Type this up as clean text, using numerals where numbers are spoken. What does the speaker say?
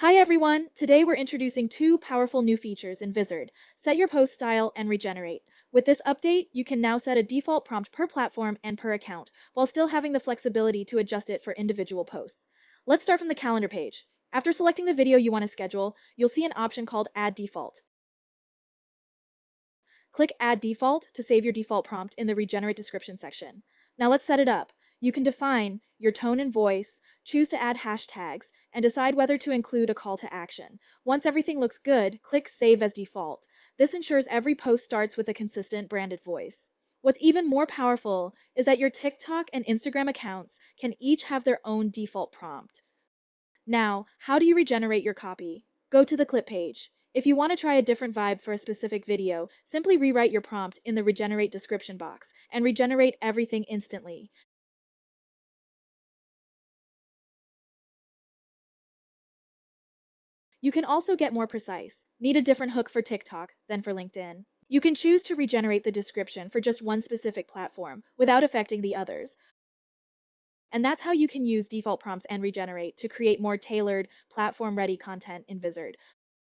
Hi everyone! Today we're introducing two powerful new features in Vizard, Set Your Post Style and Regenerate. With this update, you can now set a default prompt per platform and per account, while still having the flexibility to adjust it for individual posts. Let's start from the calendar page. After selecting the video you want to schedule, you'll see an option called Add Default. Click Add Default to save your default prompt in the Regenerate description section. Now let's set it up. You can define your tone and voice, choose to add hashtags, and decide whether to include a call to action. Once everything looks good, click Save as Default. This ensures every post starts with a consistent branded voice. What's even more powerful is that your TikTok and Instagram accounts can each have their own default prompt. Now, how do you regenerate your copy? Go to the clip page. If you want to try a different vibe for a specific video, simply rewrite your prompt in the Regenerate description box and regenerate everything instantly. You can also get more precise. Need a different hook for TikTok than for LinkedIn? You can choose to regenerate the description for just one specific platform without affecting the others. And that's how you can use default prompts and regenerate to create more tailored, platform-ready content in Vizard.